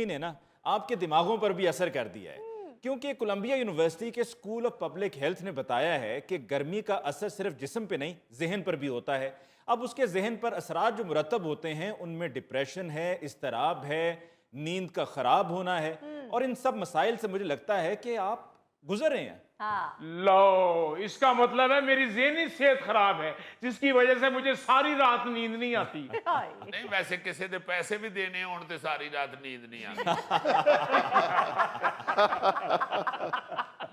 ने ना आपके दिमागों पर भी असर कर दिया है, क्योंकि कोलंबिया यूनिवर्सिटी के स्कूल ऑफ पब्लिक हेल्थ ने बताया है कि गर्मी का असर सिर्फ जिस्म पे नहीं जहन पर भी होता है। अब उसके जहन पर असरात जो मुरतब होते हैं उनमें डिप्रेशन है, इस्तराब है, नींद का खराब होना है, और इन सब मसाइल से मुझे लगता है कि आप गुजर रहे हैं। हाँ। लो, इसका मतलब है मेरी ज़हनी सेहत खराब है, जिसकी वजह से मुझे सारी रात नींद नहीं आती। नहीं, वैसे किसी दे पैसे भी देने होने ते सारी रात नींद नहीं आती।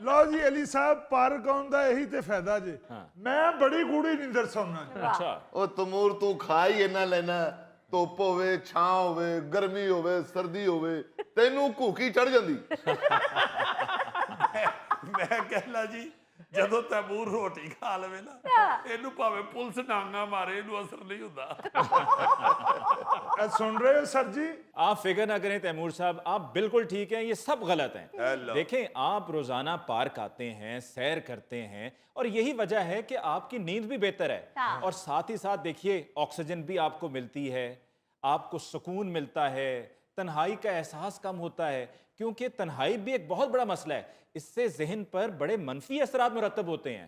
लो जी अली साहब, पार्क आउण दा यही ते फायदा जे। मैं बड़ी गूढ़ी नींदर सौना जी। अच्छा, ओ तमूर तू खा ही इना लेना, धुप होवे, छां होवे, गर्मी होवे, सर्दी होवे, तेनू भूखी चढ़ जांदी। मैं कहला जी, ਜਦੋਂ ਤੈਮੂਰ ਰੋਟੀ ਖਾ ਲਵੇ ਨਾ, ਇਹਨੂੰ ਭਾਵੇਂ ਪੁਲਿਸ ਡਾਂਗਾ ਮਾਰੇ, ਇਹਨੂੰ असर नहीं ਹੁੰਦਾ। सुन रहे हो सर जी? आप फिक्र ना करें तैमूर साहब, आप बिल्कुल ठीक हैं, ये सब गलत हैं। देखें, आप रोजाना पार्क आते हैं, सैर करते हैं, और यही वजह है कि आपकी नींद भी बेहतर है, और साथ ही साथ देखिए ऑक्सीजन भी आपको मिलती है, आपको सुकून मिलता है, तन्हाई का एहसास कम होता है, क्योंकि तन्हाई भी एक बहुत बड़ा मसला है, इससे जहन पर बड़े मनफी असरात मुरतब होते हैं।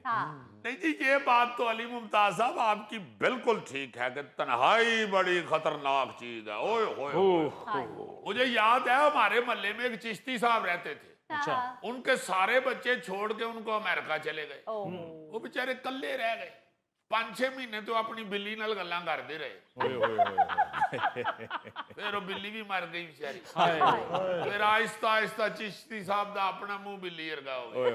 नहीं जी, ये बात तो अली मुमताज साहब आपकी बिल्कुल ठीक है कि तन्हाई बड़ी खतरनाक चीज है। ओए होए होए। मुझे याद है हमारे मोहल्ले में एक चिश्ती साहब रहते थे। अच्छा, उनके सारे बच्चे छोड़ के उनको अमेरिका चले गए। वो बेचारे कल्ले रह गए। 5-6 महीने तो अपनी बिल्ली नाल गल्लां करते रहे। फिर वो बिल्ली भी मर गई बेचारी। फिर आहिस्ता आहिस्ता चिश्ती साहब दा अपना मुंह बिल्ली वर्गा हो गया।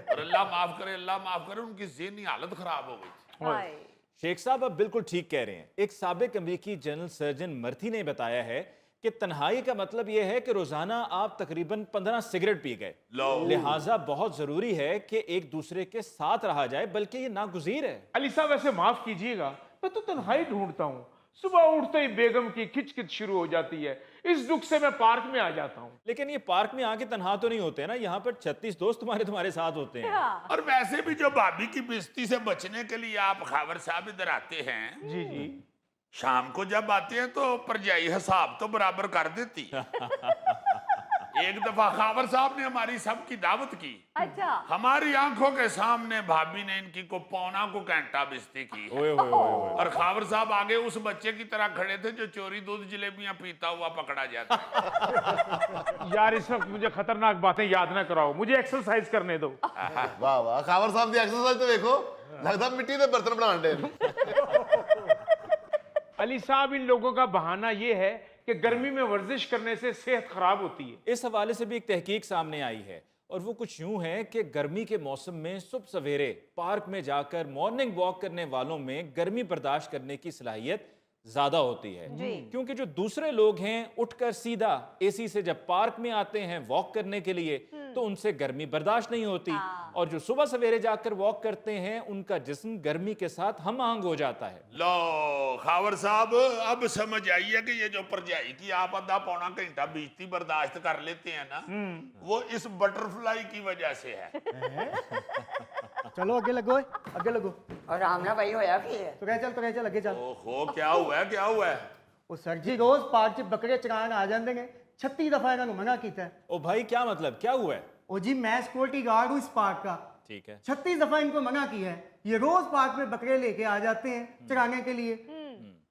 और अल्लाह माफ करे, अल्लाह माफ करे, उनकी ज़हनी हालत खराब हो गई। शेख साहब आप बिल्कुल ठीक कह रहे हैं। एक साबिक अमेरिकी जनरल सर्जन मर्थी ने बताया है कि तन्हाई का मतलब यह है कि रोजाना आप तकरीबन 15 सिगरेट पी गए, लिहाजा बहुत जरूरी है कि एक दूसरे के साथ रहा जाए, बल्कि ये नागुज़ीर है। अली साहब वैसे माफ कीजिएगा, मैं तो तन्हाई ढूंढता हूँ। सुबह उठते ही बेगम की खिचखिच शुरू हो जाती है, इस दुख से मैं पार्क में आ जाता हूँ। लेकिन ये पार्क में आके तन्हा तो नहीं होते ना, यहाँ पर 36 दोस्त तुम्हारे साथ होते हैं। और वैसे भी जो भाभी की बेइज्जती से बचने के लिए आप खावर साहब इधर आते हैं, जी जी, शाम को जब आते हैं तो परजाई हिसाब तो बराबर कर देती। एक दफा खावर साहब ने हमारी सबकी दावत की। अच्छा। हमारी आंखों के सामने भाभी ने इनकी को पौना को घंटा बेइज्जती की है। और खावर साहब आगे उस बच्चे की तरह खड़े थे जो चोरी दूध जलेबियां पीता हुआ पकड़ा जाता है। यार इस वक्त मुझे खतरनाक बातें याद ना कराओ, मुझे एक्सरसाइज करने दो। वाह वाह, खावर साहब दी एक्सरसाइज तो देखो, लगदा मिट्टी दे बर्तन बनाने दे। अली साहब, इन लोगों का बहाना ये है कि गर्मी में वर्जिश करने से सेहत खराब होती है। इस हवाले से भी एक तहकीक सामने आई है, और वो कुछ यूं है कि गर्मी के मौसम में सुबह सवेरे पार्क में जाकर मॉर्निंग वॉक करने वालों में गर्मी बर्दाश्त करने की सलाहियत ज्यादा होती है, क्योंकि जो दूसरे लोग हैं उठकर सीधा एसी से जब पार्क में आते हैं वॉक करने के लिए तो उनसे गर्मी बर्दाश्त नहीं होती, और जो सुबह सवेरे जाकर वॉक करते हैं उनका जिस्म गर्मी के साथ हम आहंग हो जाता है। लो खावर साहब, अब समझ आई है कि ये जो परजाई की आप आधा पौना घंटा बेइज्जती बर्दाश्त कर लेते हैं ना, वो इस बटरफ्लाई की वजह से है। चलो आगे लगो, आगे लगो। और रामना भाई होया की है? तो कह चल आगे चल। ओहो, क्या हुआ है, क्या हुआ है? वो सर जी रोज पार्क च बकरे चरान आ जाते हैं, 36 दफा इन्होंने मना किया है। ओ भाई, क्या मतलब, क्या हुआ है? ओ जी, मैं सिक्योरिटी गार्ड हूँ इस पार्क का। ठीक है, 36 दफा इनको मना किया है। ये रोज पार्क में बकरे लेके आ जाते हैं चराने के लिए।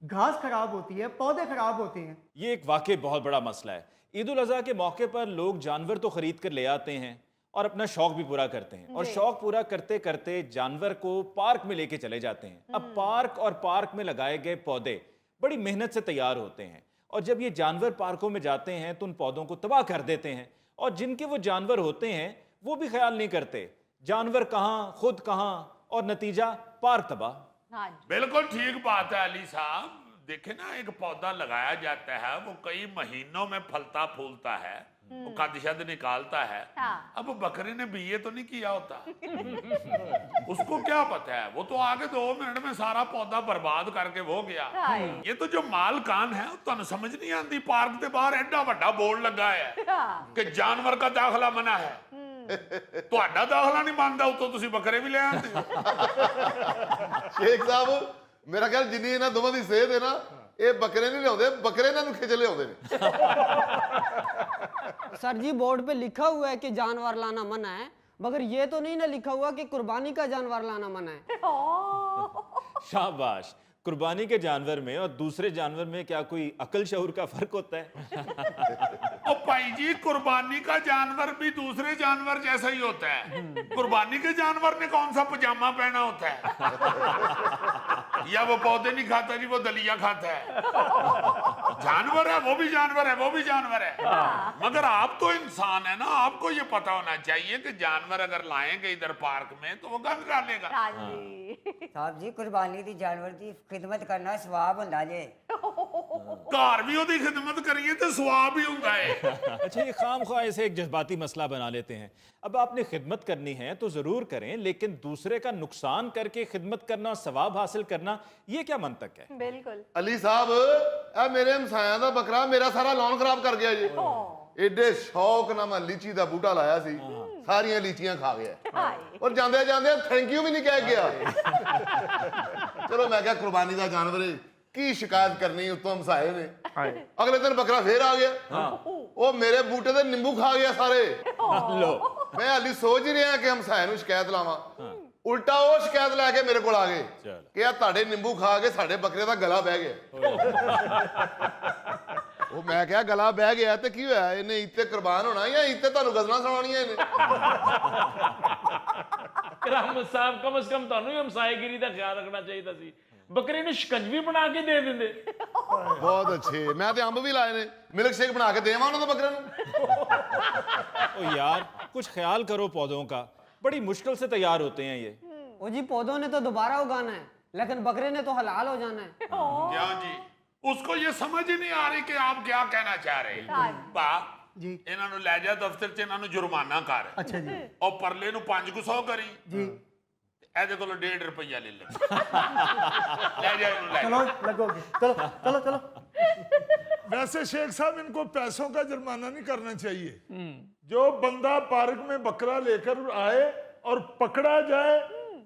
घास खराब होती है, पौधे खराब होते हैं। ये एक वाकई बहुत बड़ा मसला है। ईद उल अज़हा के मौके पर लोग जानवर तो खरीद कर ले आते हैं और अपना शौक भी पूरा करते हैं, और शौक पूरा करते करते जानवर को पार्क में लेके चले जाते हैं। अब पार्क और पार्क में लगाए गए पौधे बड़ी मेहनत से तैयार होते हैं, और जब ये जानवर पार्कों में जाते हैं तो उन पौधों को तबाह कर देते हैं, और जिनके वो जानवर होते हैं वो भी ख्याल नहीं करते जानवर कहाँ, खुद कहाँ, और नतीजा पार्क तबाह। हाँ। बिल्कुल ठीक बात है अली साहब। देखे ना, एक पौधा लगाया जाता है, वो कई महीनों में फलता फूलता है, वो कद शद निकालता है। अब बकरे ने बीए तो नहीं किया होता। उसको क्या पता है, वो तो आगे 2 मिनट में सारा पौधा बर्बाद करके वो गया। ये तो जो मालकान है तुहानू समझ नहीं आती, पार्क के बाहर एडा बड़ा बोर्ड लगा है कि जानवर का दाखला मना है। ਤੁਹਾਡਾ ਦਾਖਲਾ ਨਹੀਂ ਮੰਨਦਾ, ਉਤੋਂ ਤੁਸੀਂ ਬੱਕਰੇ ਵੀ ਲੈ ਆਉਂਦੇ। शेख साहब, मेरा ख्याल जिन्नी इन्हां दोवां दी सेहत है ना, ये बकरे नहीं लियाउंदे, बकरे इन्हां नूं खिच लियाउंदे ने। सर जी बोर्ड पे लिखा हुआ है कि जानवर लाना मना है, मगर ये तो नहीं ना लिखा हुआ कि कुर्बानी का जानवर लाना मना है। शाबाश। कुर्बानी के जानवर में और दूसरे जानवर में क्या कोई अकल शऊर का फर्क होता है? ओ भाई जी, कुर्बानी का जानवर भी दूसरे जानवर जैसा ही होता है। कुर्बानी के जानवर ने कौन सा पजामा पहना होता है? या वो पौधे नहीं खाता जी, वो दलिया खाता है। जानवर है, वो भी जानवर है, वो भी जानवर है। मगर आप तो इंसान है ना, आपको ये पता होना चाहिए कि जानवर अगर लाएंगे इधर पार्क में तो वो गंद डालेगा। साहब जी कुर्बानी दी जानवर दी खिदमत करना सवाब हुंदा जे। घर भी ओदी खिदमत करिए तो सवाब ही हुंदा है। अच्छा, ये खाम खा इसे एक जज्बाती मसला बना लेते हैं। अब आपने खिदमत करनी है तो जरूर करें, लेकिन दूसरे का नुकसान करके खिदमत करना, सवाब हासिल करना, ये क्या मंतक है? बिल्कुल। अली साहब ए मेरे हमसाया दा बकरा मेरा सारा लॉन खराब कर गया जी। एडे शौक ना मैं लीची दा बूटा लाया सी, सारियां लीचियां खा गया और जांदे जांदे थैंक यू भी नहीं कह गया। चलो मैं क्या कुर्बानी दा जानवर है, की शिकायत करनी उत्तों हमसाए ने। अगले दिन बकरा फिर आ गया, वो मेरे बूटे दे नींबू खा गया सारे। लो, मैं हाली सोच ही रहा कि हमसाए नूं शिकायत लावां, उल्टा वो शिकायत लैके मेरे को आ गए कि यार ताड़े नींबू खा के साडे बकरे दा गला बह गया। वो मैं क्या गला बह गया तो की होया, इन्हें इत्ते कुर्बान होना या इत्ते तुहानू गजलां सुनाउणियां इन्हें? राम साहब कम से कम ਤੁਹਾਨੂੰ ਹੀ ਹਮਸਾਏਗਿਰੀ ਦਾ ਖਿਆਲ ਰੱਖਣਾ ਚਾਹੀਦਾ ਸੀ। ਬੱਕਰੇ ਨੂੰ ਸ਼ਿਕੰਜਵੀ ਬਣਾ ਕੇ ਦੇ ਦਿੰਦੇ। बहुत अच्छे, मैं तो अंब भी लाए ने, मिल्क शेक बना के देवां उन्होंने बकरे नूं। ओ यार, कुछ ख्याल करो पौधों का, बड़ी मुश्किल से तैयार होते हैं ये। वो जी पौधों ने तो दोबारा उगाना है, लेकिन बकरे ने तो हलाल हो जाना है। क्यों जी? उसको ये समझ ही नहीं आ रही कि आप क्या कहना चाह रहे हैं। बा जी ਇਹਨਾਂ ਨੂੰ ਲੈ ਜਾ ਦਫ਼ਤਰ 'ਚ, ਇਹਨਾਂ ਨੂੰ ਜੁਰਮਾਨਾ ਕਰ। अच्छा जी ਉਹ ਪਰਲੇ ਨੂੰ 500 ਕਰੀ, जी ਇਹਦੇ ਕੋਲੋਂ 1.5 ਰੁਪਈਆ ਲੈ ਲੈ। ਲੈ ਜਾ ਇਹਨੂੰ ਲੈ ਜਾ। चलो लगोगे, चलो चलो चलो। वैसे शेख साहब इनको पैसों का जुर्माना नहीं करना चाहिए। जो बंदा पार्क में बकरा लेकर आए और पकड़ा जाए,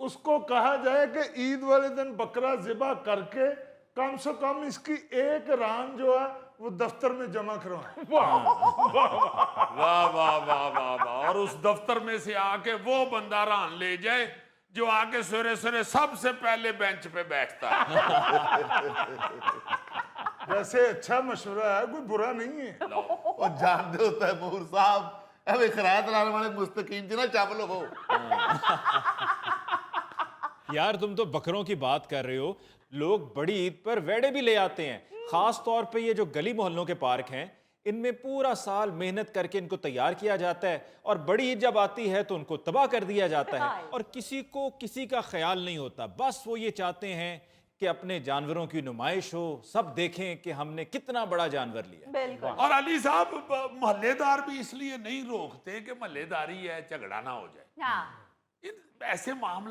उसको कहा जाए कि ईद वाले दिन बकरा ज़िबा करके कम से कम इसकी एक रान जो है वो दफ्तर में जमा करवाएं। वाह वाह वाह वाह वाह। और उस दफ्तर में से आके वो बंदा रान ले जाए जो आके सवेरे सवेरे सबसे पहले बेंच पे बैठता है। वैसे अच्छा मशवरा है, कोई बुरा नहीं है। और जानते होता है मोहर साहब, अब खरायत लाने वाले मुस्तकीम जी ना चावल हो। यार, तुम तो बकरों की बात कर रहे हो, लोग बड़ी ईद पर वेड़े भी ले आते हैं। खास तौर पे ये जो गली मोहल्लों के पार्क हैं, इनमें पूरा साल मेहनत करके इनको तैयार किया जाता है और बड़ी ईद जब आती है तो उनको तबाह कर दिया जाता है और किसी को किसी का ख्याल नहीं होता। बस वो ये चाहते हैं कि अपने जानवरों की नुमाइश हो, सब देखें कि हमने कितना बड़ा जानवर लिया। बिल्कुल। और अली साहब मोहल्लेदार भी इसलिए नहीं रोकते कि मोहल्लेदारी है, झगड़ा ना हो जाए। हाँ। ऐसे मामले